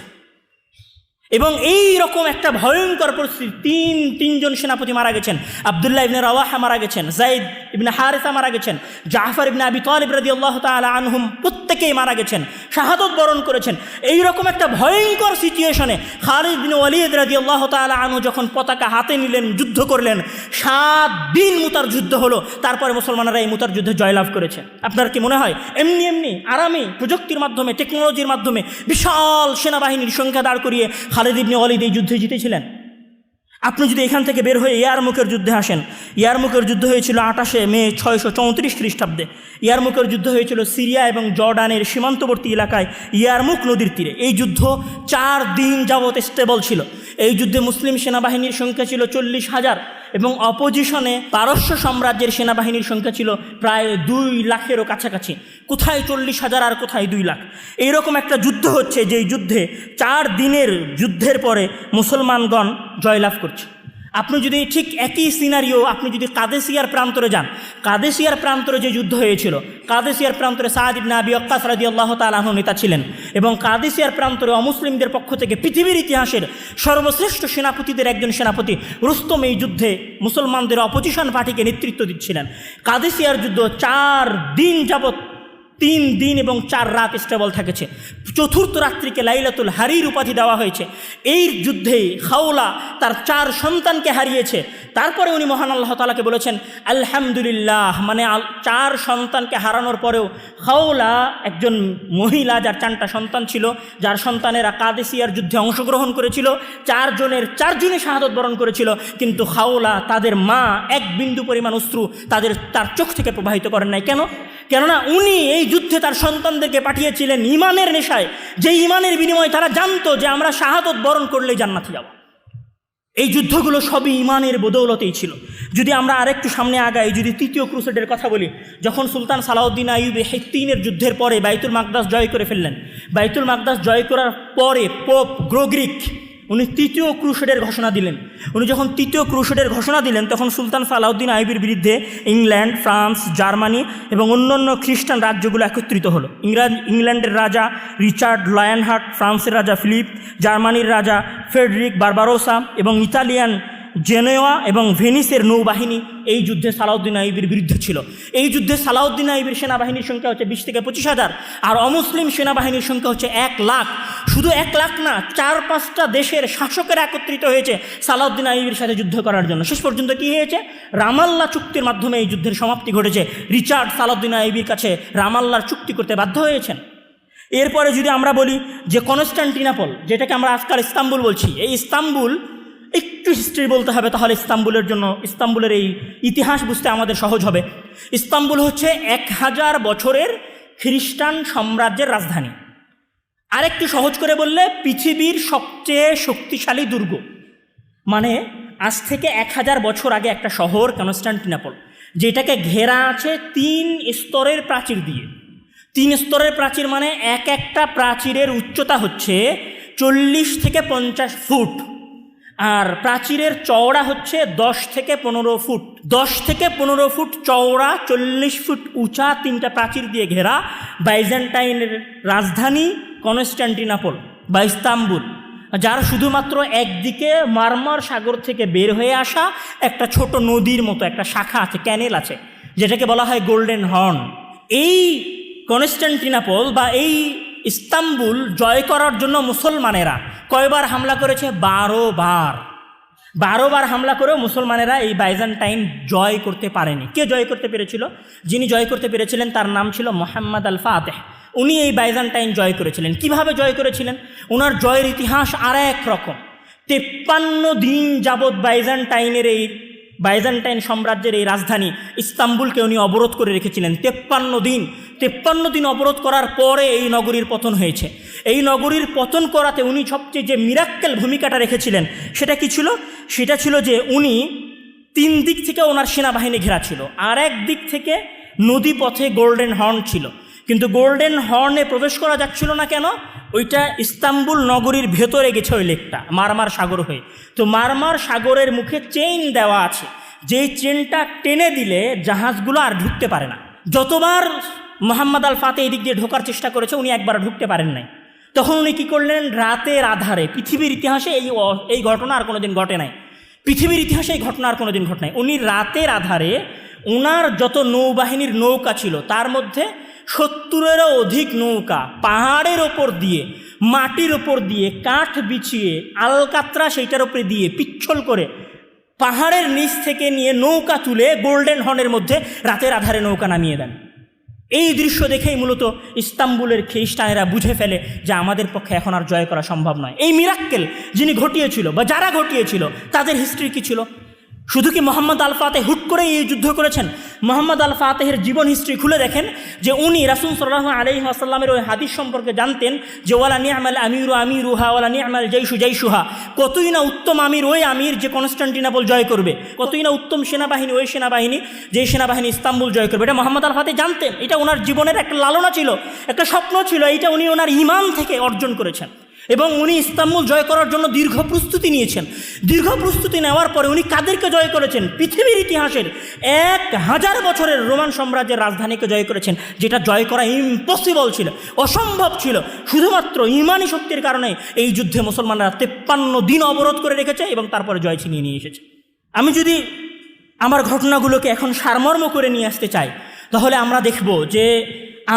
এবং এই রকম একটা ভয়ঙ্কর পরিস্থিতি, তিনজন সেনাপতি মারা গেছেন। আবদুল্লাহ ইবনে রওয়াহা মারা গেছেন, যায়েদ ইবনে হারিসা মারা গেছেন, জাফর ইবনে আবি তালিব রাদিয়াল্লাহু তাআলা আনহুম প্রত্যেকেই মারা গেছেন, শাহাদাত বরণ করেছেন। এই রকম একটা ভয়ঙ্কর সিচুয়েশনে খালিদ বিন ওয়ালিদ রাদিয়াল্লাহু তাআলা আনহু যখন পতাকা হাতে নিলেন, যুদ্ধ করলেন, 7 দিন মুতার যুদ্ধ হলো, তারপরে মুসলমানরা এই মুতার যুদ্ধে জয়লাভ করেছে। আপনার কি মনে হয় এমনি আরামে প্রযুক্তির মাধ্যমে, টেকনোলজির মাধ্যমে বিশাল সেনাবাহিনীর সংখ্যা দাঁড় করিয়ে খালিদ ইবনে ওয়ালিদ এই যুদ্ধে জিতেছিলেন? আপনি যদি এখান থেকে বের হয়ে ইয়ারমুকের যুদ্ধে আসেন, ইয়ারমুকের যুদ্ধ হয়েছিল 28 মে 634 খ্রিস্টাব্দে। ইয়ারমুকের যুদ্ধ হয়েছিল সিরিয়া এবং জর্ডানের সীমান্তবর্তী এলাকায় ইয়ারমুক নদীর তীরে। এই যুদ্ধ 4 দিন যাবৎ স্টেবল ছিল। এই যুদ্ধে মুসলিম সেনাবাহিনীর সংখ্যা ছিল 40,000 এবং অপোজিশনে পারস্য সাম্রাজ্যের সেনাবাহিনীর সংখ্যা ছিল প্রায় 2 লাখেরও কাছাকাছি। কোথায় 40,000 আর কোথায় 2 লাখ। এইরকম একটা যুদ্ধ হচ্ছে, যেই যুদ্ধে 4 দিনের যুদ্ধের পরে মুসলমানগণ জয়লাভ করছে। আপনি যদি ঠিক একই সিনারিও আপনি যদি কাদেসিয়ার প্রান্তরে যান, কাদেসিয়ার প্রান্তরে যে যুদ্ধ হয়েছিল, কাদেসিয়ার প্রান্তরে সাদ ইবনে আবি ওয়াক্কাস রাদিয়াল্লাহু তাআলা আনহু নেতা ছিলেন এবং কাদেসিয়ার প্রান্তরে অমুসলিমদের পক্ষ থেকে পৃথিবীর ইতিহাসের সর্বশ্রেষ্ঠ সেনাপতিদের একজন সেনাপতি রুস্তম এই যুদ্ধে মুসলমানদের অপোজিশন পার্টিকে নেতৃত্ব দিচ্ছিলেন। কাদেসিয়ার যুদ্ধ 4 দিন যাবৎ 3 দিন এবং 4 রাত স্টেবল থেকেছে। চতুর্থ রাত্রিকে লাইলাতুল হারির উপাধি দেওয়া হয়েছে। এই যুদ্ধেই খাওলা তার 4 সন্তানকে হারিয়েছে। তারপরে উনি মহান আল্লাহ তাআলাকে বলেছেন আলহামদুলিল্লাহ, মানে 4 সন্তানকে হারানোর পরেও খাওলা একজন মহিলা যার 4টা সন্তান ছিল, যার সন্তানেরা কাদেসিয়ার যুদ্ধে অংশগ্রহণ করেছিল, 4 জনের 4 জনই শাহাদাত বরণ করেছিল, কিন্তু খাওলা তাদের মা 1 বিন্দু পরিমাণ অশ্রু তার চোখ থেকে প্রবাহিত করেন নাই। কেননা উনি এই যুদ্ধে তার সন্তানদেরকে পাঠিয়েছিলেন ঈমানের নেশায়, যে ঈমানের বিনিময়ে তারা জানতো যে আমরা শাহাদাত বরণ করলেই জান্নাতে যাব। এই যুদ্ধগুলো সবই ঈমানের বদৌলতেই ছিল। যদি আমরা আরেকটু সামনে আগাই, যদি তৃতীয় ক্রুসেডের কথা বলি, যখন সুলতান সালাউদ্দিন আইয়ুবী হিত্তিনের যুদ্ধের পরে বাইতুল মাকদাস জয় করে ফেললেন, বাইতুল মাকদাস জয় করার পরে পোপ গ্রোগরিক উনি তৃতীয় ক্রুসেডের ঘোষণা দিলেন। উনি যখন তৃতীয় ক্রুসেডের ঘোষণা দিলেন তখন সুলতান সালাউদ্দিন আইবির বিরুদ্ধে ইংল্যান্ড, ফ্রান্স, জার্মানি এবং অন্যান্য খ্রিস্টান রাজ্যগুলো একত্রিত হলো। ইংল্যান্ডের রাজা রিচার্ড লায়নহার্ট, ফ্রান্সের রাজা ফিলিপ, জার্মানির রাজা ফ্রেডরিক বারবারোসা এবং ইতালিয়ান জেনেওয়া এবং ভেনিসের নৌবাহিনী এই যুদ্ধে সালাউদ্দিন আইবির বিরুদ্ধে ছিল। এই যুদ্ধে সালাউদ্দিন আইবির সেনাবাহিনীর সংখ্যা হচ্ছে 20 থেকে 25,000, আর অমুসলিম সেনাবাহিনীর সংখ্যা হচ্ছে 1 লাখ। শুধু 1 লাখ না, 4-5টা দেশের শাসকেরা একত্রিত হয়েছে সালাউদ্দিন আইবির সাথে যুদ্ধ করার জন্য। শেষ পর্যন্ত কী হয়েছে? রামাল্লা চুক্তির মাধ্যমে এই যুদ্ধের সমাপ্তি ঘটেছে। রিচার্ড সালাউদ্দিন আইবির কাছে রামাল্লার চুক্তি করতে বাধ্য হয়েছেন। এরপরে যদি আমরা বলি যে কনস্টান্টিনোপল, যেটাকে আমরা আজকাল ইস্তাম্বুল বলছি, এই ইস্তাম্বুল একটু হিস্ট্রি বলতে হবে, তাহলে ইস্তাম্বুলের এই ইতিহাস বুঝতে আমাদের সহজ হবে। ইস্তাম্বুল হচ্ছে 1000 বছরের খ্রিস্টান সাম্রাজ্যের রাজধানী। আরেকটু সহজ করে বললে পৃথিবীর সবচেয়ে শক্তিশালী দুর্গ। মানে আজ থেকে 1000 বছর আগে একটা শহর কনস্টান্টিনোপল, যেটাকে ঘেরা আছে 3 স্তরের প্রাচীর দিয়ে। 3 স্তরের প্রাচীর মানে একটা প্রাচীরের উচ্চতা হচ্ছে 40 থেকে 50 ফুট, আর প্রাচীরের চওড়া হচ্ছে 10 থেকে 15 ফুট। 10 থেকে 15 ফুট চওড়া, 40 ফুট উঁচা 3টা প্রাচীর দিয়ে ঘেরা বাইজেন্টাইনের রাজধানী কনস্টান্টিনোপল বা ইস্তাম্বুল, যার শুধুমাত্র একদিকে মারমার সাগর থেকে বের হয়ে আসা একটা ছোট নদীর মতো একটা শাখা আছে, ক্যানেল আছে, যেটাকে বলা হয় গোল্ডেন হর্ন। এই কনস্টান্টিনোপল বা এই ইস্তাম্বুল জয় করার জন্য মুসলমানেরা কয়বার হামলা করেছে? 12 বার। 12 বার হামলা করেও মুসলমানেরা এই বাইজেন্টাইন জয় করতে পারেনি। কে জয় করতে পেরেছিল? যিনি জয় করতে পেরেছিলেন তার নাম ছিল মোহাম্মদ আল ফাতেহ। উনি এই বাইজেন্টাইন জয় করেছিলেন। কিভাবে জয় করেছিলেন? ওনার জয়ের ইতিহাস আর এক রকম। 53 দিন যাবৎ বাইজেন্টাইন সাম্রাজ্যের এই রাজধানী ইস্তাম্বুলকে উনি অবরোধ করে রেখেছিলেন 53 দিন অবরোধ করার পরে এই নগরীর পতন হয়েছে। এই নগরীর পতন করাতে উনি সবচেয়ে যে মিরাক্কেল ভূমিকাটা রেখেছিলেন সেটা কি ছিল? সেটা ছিল যে উনি 3 দিক থেকে ওনার সেনাবাহিনী ঘেরা ছিল, আর এক দিক থেকে নদী পথে গোল্ডেন হর্ন ছিল। কিন্তু গোল্ডেন হর্নে প্রবেশ করা যাচ্ছিল না। কেন? ওইটা ইস্তাম্বুল নগরীর ভেতরে গেছে, ওই লেকটা মারমার সাগর হয়ে। তো মারমার সাগরের মুখে চেইন দেওয়া আছে, যেই চেনটা টেনে দিলে জাহাজগুলো আর ঢুকতে পারে না। যতবার মোহাম্মদ আল ফাতেহ এই দিক দিয়ে ঢোকার চেষ্টা করেছে, উনি একবার ঢুকতে পারেন নাই। তখন উনি কী করলেন? রাতের আধারে, পৃথিবীর ইতিহাসে এই ঘটনা আর কোনোদিন ঘটে নাই, পৃথিবীর ইতিহাসে এই ঘটনা আর কোনোদিন ঘটে নাই। উনি রাতের আধারে ওনার যত নৌবাহিনীর নৌকা ছিল তার মধ্যে 70-এরও অধিক নৌকা পাহাড়ের ওপর দিয়ে, মাটির ওপর দিয়ে, কাঠ বিছিয়ে, আলকাতরা সেইটার ওপরে দিয়ে পিচ্ছল করে পাহাড়ের নিচ থেকে নিয়ে নৌকা তুলে গোল্ডেন হর্নের মধ্যে রাতের আধারে নৌকা নামিয়ে দেন। এই দৃশ্য দেখেই মূলত ইস্তাম্বুলের খ্রিস্টানেরা বুঝে ফেলে যে আমাদের পক্ষে এখন আর জয় করা সম্ভব নয়। এই মিরাক্কেল যিনি ঘটিয়েছিল বা যারা ঘটিয়েছিল তাদের হিস্ট্রি কী ছিল? শুধু কি মোহাম্মদ আল ফাতেহ হুট করে এই যুদ্ধ করেছেন? মোহাম্মদ আল ফাতেহের জীবন হিস্ট্রি খুলে দেখেন যে উনি রাসূল সাল্লাল্লাহু আলাইহি ওয়াসাল্লামের ওই হাদিস সম্পর্কে জানতেন যে ওয়ালা নি'মাল আমিরু আমিরুহা ওয়ালা নি'মাল জাইশু জাইশুহা। কতই না উত্তম আমির ওই আমির যে কনস্টান্টিনোপল জয় করবে, কতই না উত্তম সেনাবাহিনী ওই সেনাবাহিনী যে সেনাবাহিনী ইস্তাম্বুল জয় করবে। এটা মোহাম্মদ আল ফাতেহ জানতেন। এটা ওনার জীবনের একটা লালনা ছিল, একটা স্বপ্ন ছিল। এটা উনি ওনার ঈমান থেকে অর্জন করেছেন এবং উনি ইস্তাম্বুল জয় করার জন্য দীর্ঘ প্রস্তুতি নিয়েছেন। দীর্ঘ প্রস্তুতি নেওয়ার পরে উনি কাদেরকে জয় করেছেন? পৃথিবীর ইতিহাসের 1000 বছরের রোমান সাম্রাজ্যের রাজধানীকে জয় করেছেন, যেটা জয় করা ইম্পসিবল ছিল, অসম্ভব ছিল। শুধুমাত্র ইমানি শক্তির কারণে এই যুদ্ধে মুসলমানরা 53 দিন অবরোধ করে রেখেছে এবং তারপরে জয় ছিনিয়ে নিয়ে এসেছে। আমি যদি আমার ঘটনাগুলোকে এখন সারমর্ম করে নিয়ে আসতে চাই, তাহলে আমরা দেখব যে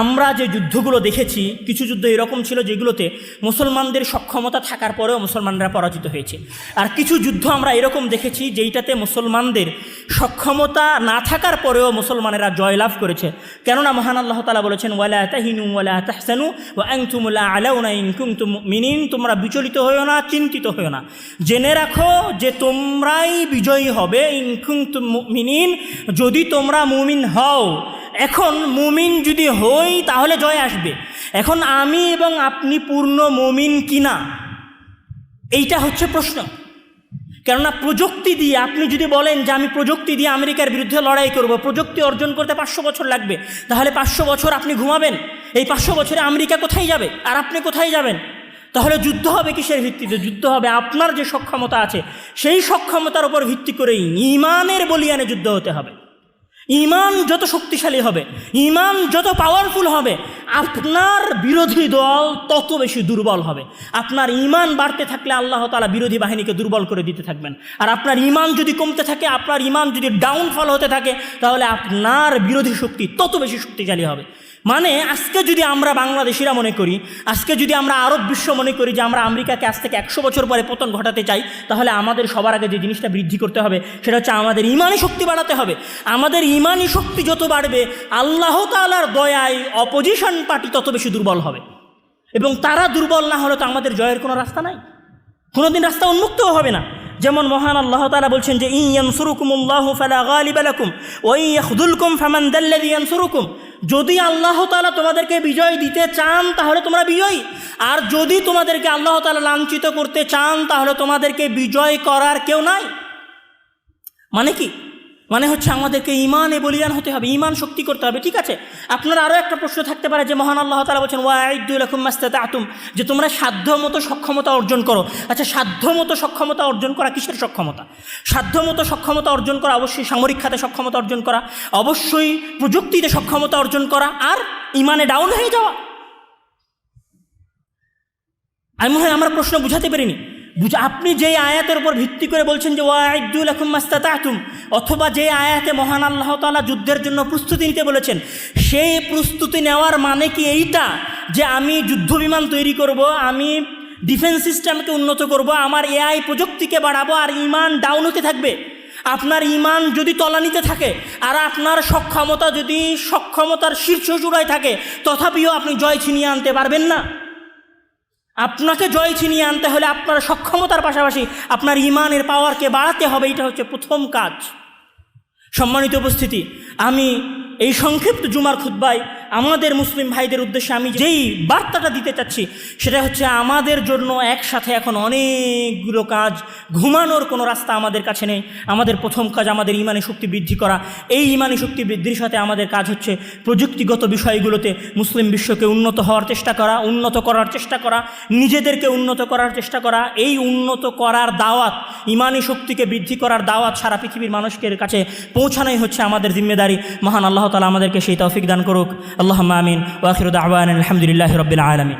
আমরা যে যুদ্ধগুলো দেখেছি, কিছু যুদ্ধ এরকম ছিল যেগুলোতে মুসলমানদের সক্ষমতা থাকার পরেও মুসলমানরা পরাজিত হয়েছে, আর কিছু যুদ্ধ আমরা এরকম দেখেছি যেইটাতে মুসলমানদের সক্ষমতা না থাকার পরেও মুসলমানেরা জয়লাভ করেছে। কেননা মহান আল্লাহ তাআলা বলেছেন ওয়ালা তাহিনু ওয়ালা তাহসানু ওয়া আনতুমুল আ'লাউনা ইন কুনতুম মুমিনিন। তোমরা বিচলিত হইও না, চিন্তিত হইও না, জেনে রাখো যে তোমরাই বিজয়ী হবে। ইন কুনতুম মুমিনিন, যদি তোমরা মুমিন হও। এখন মুমিন যদি হই তাহলে জয় আসবে। এখন আমি এবং আপনি পূর্ণ মুমিন কিনা, এইটা হচ্ছে প্রশ্ন। কেননা প্রযুক্তি দিয়ে আপনি যদি বলেন যে আমি প্রযুক্তি দিয়ে আমেরিকার বিরুদ্ধে লড়াই করব, প্রযুক্তি অর্জন করতে 500 বছর লাগবে, তাহলে 500 বছর আপনি ঘুমাবেন। এই 500 বছরে আমেরিকা কোথায় যাবে আর আপনি কোথায় যাবেন? তাহলে যুদ্ধ হবে কিসের ভিত্তিতে? যুদ্ধ হবে আপনার যে সক্ষমতা আছে সেই সক্ষমতার উপর ভিত্তি করেই ঈমানের বলিয়ানে যুদ্ধ হতে হবে। ঈমান যত শক্তিশালী হবে, ঈমান যত পাওয়ারফুল হবে, আপনার বিরোধী দল তত বেশি দুর্বল হবে। আপনার ঈমান বাড়তে থাকলে আল্লাহ তাআলা বিরোধী বাহিনীকে দুর্বল করে দিতে থাকবেন। আর আপনার ঈমান যদি কমতে থাকে, আপনার ঈমান যদি ডাউনফল হতে থাকে, তাহলে আপনার বিরোধী শক্তি তত বেশি শক্তিশালী হবে। মানে আজকে যদি আমরা বাংলাদেশিরা মনে করি, আজকে যদি আমরা আরব বিশ্ব মনে করি যে আমরা আমেরিকাকে আজ থেকে 100 বছর পরে পতন ঘটাতে চাই, তাহলে আমাদের সবার আগে যে জিনিসটা বৃদ্ধি করতে হবে সেটা হচ্ছে আমাদের ঈমানি শক্তি বাড়াতে হবে। আমাদের ঈমানি শক্তি যত বাড়বে, আল্লাহ তাআলার দয়ায় অপোজিশন পার্টি তত বেশি দুর্বল হবে, এবং তারা দুর্বল না হলে তো আমাদের জয়ের কোনো রাস্তা নাই, কোনোদিন রাস্তা উন্মুক্তও হবে না। যেমন মহান আল্লাহ তাআলা বলছেন যে ইন ইয়ানসুরুকুমুল্লাহু ফালা গালিবা লাকুম ওয়া ইন ইয়াখযুলকুম ফামান যাল্লাযী ইয়ানসুরুকুম, যদি আল্লাহ তাআলা তোমাদেরকে বিজয় দিতে চান তাহলে তোমরা বিজয়ী, আর যদি তোমাদেরকে আল্লাহ তাআলা লাঞ্ছিত করতে চান তাহলে তোমাদেরকে বিজয় করার কেউ নাই। মানে কি? মানে হচ্ছে আমাদেরকে ঈমানে বলিয়ান হতে হবে, ঈমান শক্তি করতে হবে। ঠিক আছে, আপনার আরও একটা প্রশ্ন থাকতে পারে যে মহান আল্লাহ তাআলা বলছেন ওয়াইদু লাকুম মাস্তাতাতুম, যে তোমরা সাধ্যমতো সক্ষমতা অর্জন করো। আচ্ছা, সাধ্যমতো সক্ষমতা অর্জন করা কিসের সক্ষমতা? সাধ্যমতো সক্ষমতা অর্জন করা অবশ্যই সামরিক খাতে সক্ষমতা অর্জন করা, অবশ্যই প্রযুক্তিতে সক্ষমতা অর্জন করা, আর ঈমানে ডাউন হয়ে যাওয়া। আমি মনে হয় আমরা প্রশ্ন বুঝাতে পারিনি। আপনি যেই আয়াতের উপর ভিত্তি করে বলছেন যে ওয়াইদু লাকুম মাস্তাতাতুম, অথবা যে আয়াতে মহান আল্লাহ তাআলা যুদ্ধের জন্য প্রস্তুতি নিতে বলেছেন, সেই প্রস্তুতি নেওয়ার মানে কি এইটা যে আমি যুদ্ধ বিমান তৈরি করব, আমি ডিফেন্স সিস্টেমকে উন্নত করব, আমার এআই প্রযুক্তিকে বাড়াবো, আর ঈমান ডাউন হতে থাকবে? আপনার ঈমান যদি তলানিতে থাকে আর আপনার সক্ষমতা যদি সক্ষমতার শীর্ষ চূড়ায় থাকে, তথাপিও আপনি জয় ছিনিয়ে আনতে পারবেন না। আপনাকে জয় ছিনিয়ে আনতে হলে আপনার সক্ষমতার পাশাপাশি আপনার ঈমানের পাওয়ারকে বাড়াতে হবে। এটা হচ্ছে প্রথম কাজ। সম্মানিত উপস্থিতি, আমি এই সংক্ষিপ্ত জুমার খুতবায় আমাদের মুসলিম ভাইদের উদ্দেশ্যে আমি যেই বার্তাটা দিতে চাচ্ছি সেটা হচ্ছে আমাদের জন্য একসাথে এখন অনেকগুলো কাজ, ঘুমানোর কোনো রাস্তা আমাদের কাছে নেই। আমাদের প্রথম কাজ আমাদের ঈমানি শক্তি বৃদ্ধি করা। এই ঈমানি শক্তি বৃদ্ধির সাথে আমাদের কাজ হচ্ছে প্রযুক্তিগত বিষয়গুলোতে মুসলিম বিশ্বকে উন্নত হওয়ার চেষ্টা করা, উন্নত করার চেষ্টা করা, নিজেদেরকে উন্নত করার চেষ্টা করা। এই উন্নত করার দাওয়াত, ঈমানি শক্তিকে বৃদ্ধি করার দাওয়াত সারা পৃথিবীর মানুষের কাছে পৌঁছানোই হচ্ছে আমাদের জিম্মেদারি। মহান আল্লাহ তাআলা আমাদেরকে সেই তৌফিক দান করুক। আল্লাহুম্মা আমিন। ওয়া আখিরু দাওয়ানা আলহামদুলিল্লাহি রাব্বিল আলামিন।